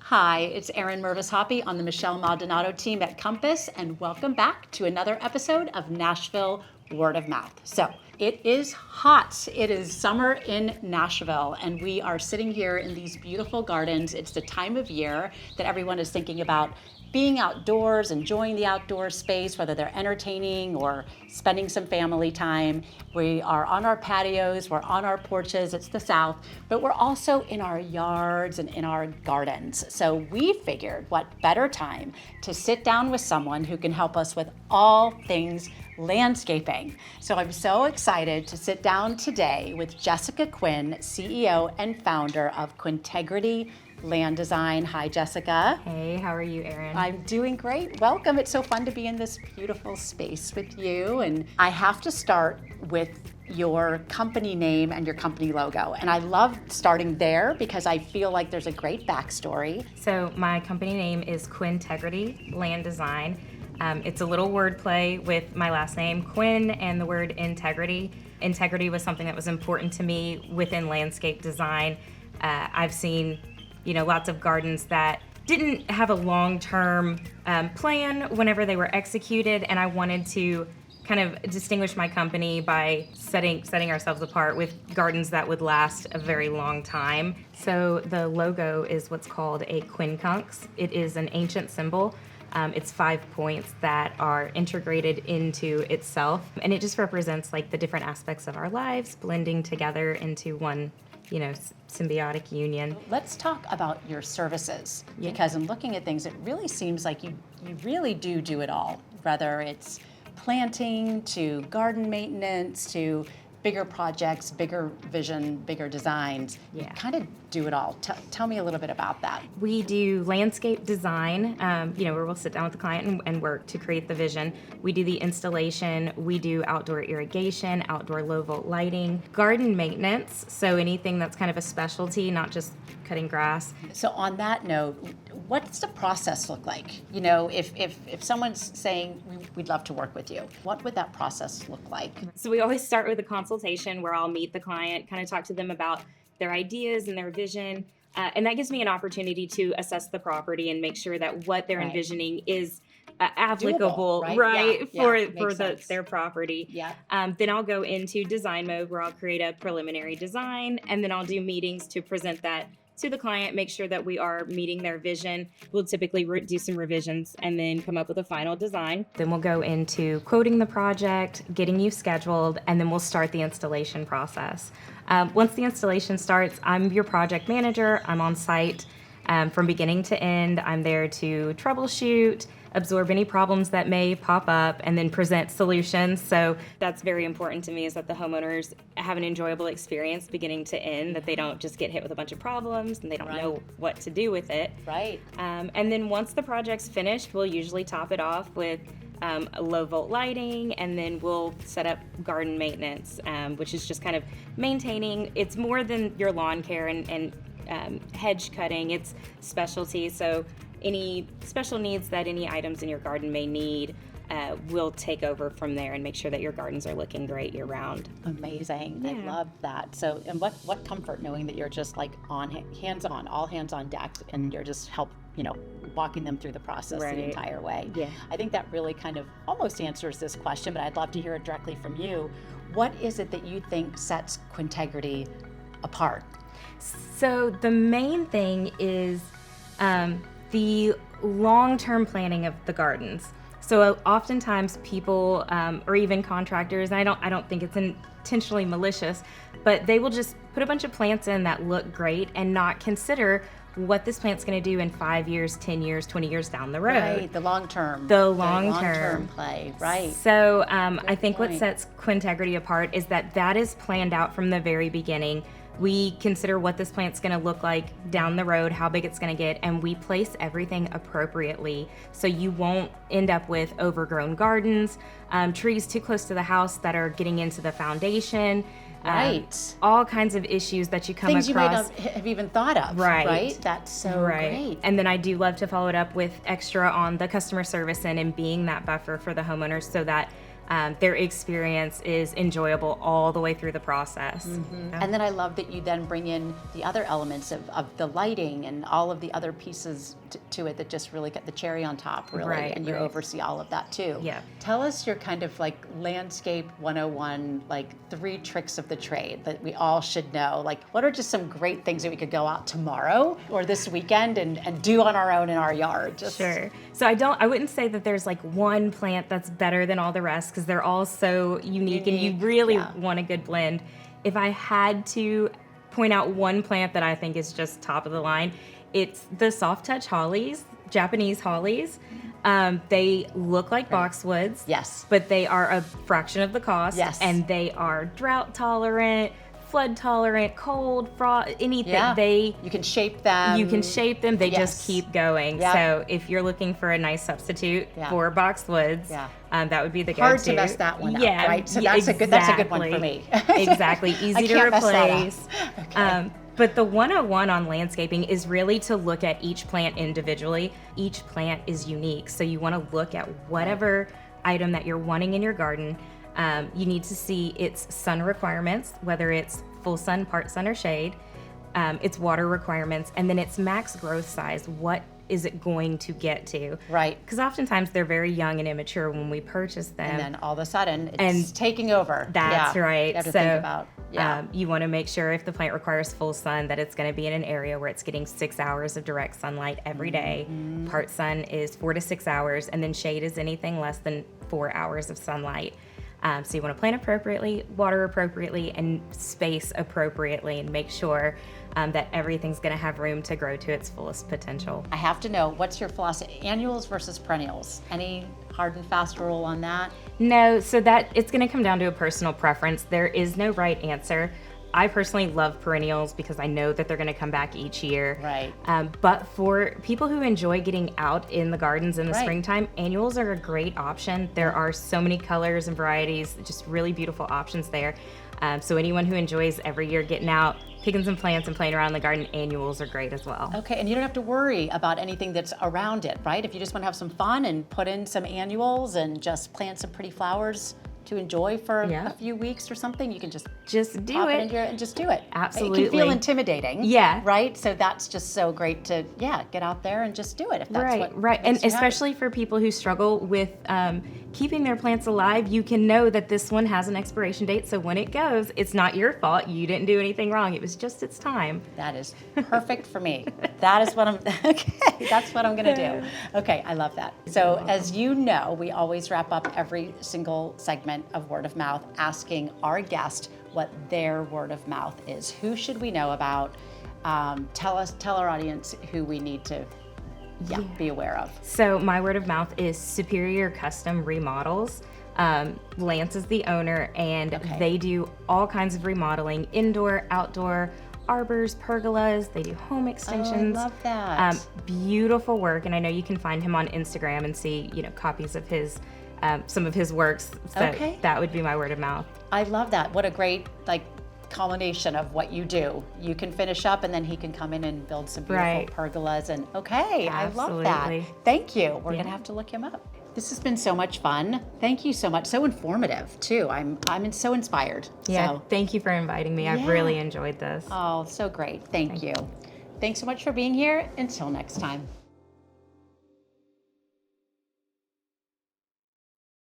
Hi, it's Erin Mervis-Hoppe on the Michelle.Maldonado team at Compass, and welcome back to another episode of Nashville Word of Mouth. So it is hot. It is summer in Nashville, and we are sitting here in these beautiful gardens. It's the time of year that everyone is thinking about being outdoors, enjoying the outdoor space, whether they're entertaining or spending some family time. We are on our patios, we're on our porches, it's the South, but we're also in our yards and in our gardens. So we figured what better time to sit down with someone who can help us with all things landscaping. So I'm so excited to sit down today with Jessica Quinn, CEO and founder of Quintegrity Land Design. Hi, Jessica. Hey, how are you, Erin? I'm doing great. Welcome. It's so fun to be in this beautiful space with you. And I have to start with your company name and your company logo. And I love starting there because I feel like there's a great backstory. So my company name is Quintegrity Land Design. It's a little wordplay with my last name, Quinn, and the word integrity. Integrity was something that was important to me within landscape design. I've seen lots of gardens that didn't have a long-term plan whenever they were executed, and I wanted to kind of distinguish my company by setting ourselves apart with gardens that would last a very long time. So the logo is what's called a quincunx. It is an ancient symbol. It's 5 points that are integrated into itself, and it just represents like the different aspects of our lives blending together into one symbiotic union. Let's talk about your services, because in looking at things, it really seems like you really do it all, whether it's planting to garden maintenance to bigger projects, bigger vision, bigger designs. You kind of do it all. Tell me a little bit about that. We do landscape design, where we'll sit down with the client and work to create the vision. We do the installation. We do outdoor irrigation, outdoor low volt lighting, garden maintenance. So anything that's kind of a specialty, not just cutting grass. So on that note, what's the process look like? If someone's saying, we'd love to work with you, what would that process look like? So we always start with a consultation where I'll meet the client, kind of talk to them about their ideas and their vision. And that gives me an opportunity to assess the property and make sure that what they're envisioning is applicable, doable, for their property. Yeah. Then I'll go into design mode where I'll create a preliminary design, and then I'll do meetings to present that to the client, make sure that we are meeting their vision. We'll typically do some revisions and then come up with a final design. Then we'll go into quoting the project, getting you scheduled, and then we'll start the installation process. Once the installation starts, I'm your project manager. I'm on site from beginning to end. I'm there to troubleshoot, absorb any problems that may pop up, and then present solutions. So that's very important to me, is that the homeowners have an enjoyable experience beginning to end, that they don't just get hit with a bunch of problems and they don't know what to do with it. Right. And then once the project's finished, we'll usually top it off with low volt lighting, and then we'll set up garden maintenance, which is just kind of maintaining. It's more than your lawn care and hedge cutting. It's specialty. So any special needs that any items in your garden may need, we'll take over from there and make sure that your gardens are looking great year round. Amazing. I love that. So, and what comfort knowing that you're just like on hands-on, all hands on deck, and you're just walking them through the process the entire way. Yeah. I think that really kind of almost answers this question, but I'd love to hear it directly from you. What is it that you think sets Quintegrity apart? So the main thing is the long-term planning of the gardens. So oftentimes people, or even contractors, and I don't think it's intentionally malicious, but they will just put a bunch of plants in that look great and not consider what this plant's going to do in 5 years, 10 years, 20 years down the road. Right, the long-term play, right. So I think what sets Quintegrity apart is that is planned out from the very beginning. We consider what this plant's going to look like down the road, how big it's going to get, and we place everything appropriately so you won't end up with overgrown gardens, trees too close to the house that are getting into the foundation. Right. All kinds of issues that you come across. Things you might not have even thought of. Right. That's so great. And then I do love to follow it up with extra on the customer service and being that buffer for the homeowners so that their experience is enjoyable all the way through the process. And then I love that you then bring in the other elements of the lighting and all of the other pieces to it that just really get the cherry on top, really. Right, and you right. oversee all of that too. Yeah. Tell us your kind of like landscape 101, like 3 tricks of the trade that we all should know. Like, what are just some great things that we could go out tomorrow or this weekend and do on our own in our yard? Sure. So I wouldn't say that there's like one plant that's better than all the rest, because they're all so unique and you really want a good blend. If I had to point out one plant that I think is just top of the line, it's the soft touch hollies, Japanese hollies. They look like boxwoods. Yes. But they are a fraction of the cost. Yes. And they are drought tolerant, flood tolerant, cold, frost, anything. Yeah. You can shape them. They just keep going. Yep. So if you're looking for a nice substitute for boxwoods, that would be the go-to. Hard to mess that one up, right? So that's exactly. that's a good one for me. Exactly. Easy to can't mess that up. replace. Okay. But the 101 on landscaping is really to look at each plant individually. Each plant is unique. So you want to look at whatever item that you're wanting in your garden. You need to see its sun requirements, whether it's full sun, part sun, or shade, its water requirements, and then its max growth size. What is it going to get to? Right. Because oftentimes they're very young and immature when we purchase them. And then all of a sudden it's taking over. That's right. You have to think about, you want to make sure if the plant requires full sun that it's going to be in an area where it's getting 6 hours of direct sunlight every day. Part sun is 4 to 6 hours, and then shade is anything less than 4 hours of sunlight. So you want to plant appropriately, water appropriately, and space appropriately, and make sure that everything's going to have room to grow to its fullest potential. I have to know, what's your philosophy? Annuals versus perennials? Any hard and fast rule on that? No, so that it's going to come down to a personal preference. There is no right answer. I personally love perennials because I know that they're going to come back each year. Right. But for people who enjoy getting out in the gardens in the springtime, annuals are a great option. There are so many colors and varieties, just really beautiful options there. So anyone who enjoys every year getting out, picking some plants and playing around in the garden, annuals are great as well. Okay, and you don't have to worry about anything that's around it, right? If you just want to have some fun and put in some annuals and just plant some pretty flowers to enjoy for a few weeks or something, you can just do pop it in here and just do it. Absolutely. It can feel intimidating. Yeah. Right? So that's just so great to get out there and just do it if that's what right. And especially for people who struggle with keeping their plants alive, you can know that this one has an expiration date, so when it goes, it's not your fault. You didn't do anything wrong. It was just its time. That is perfect for me. That is what I'm that's what I'm going to do. Okay, I love that. So as you know, we always wrap up every single segment of Word of Mouth asking our guest what their word of mouth is. Who should we know about? Tell our audience who we need to be aware of. So my word of mouth is Superior Custom Remodels. Lance is the owner, and they do all kinds of remodeling, indoor, outdoor, arbors, pergolas. They do home extensions. Oh, I love that. Beautiful work, and I know you can find him on Instagram and see copies of his some of his works. So that would be my word of mouth. I love that. What a great culmination of what you do. You can finish up and then he can come in and build some beautiful pergolas and I love that. Thank you. We're gonna have to look him up. This has been so much fun. Thank you so much. So informative too. I'm so inspired. Yeah. So, thank you for inviting me. I've really enjoyed this. Oh, so great. Thank you. Thanks so much for being here. Until next time.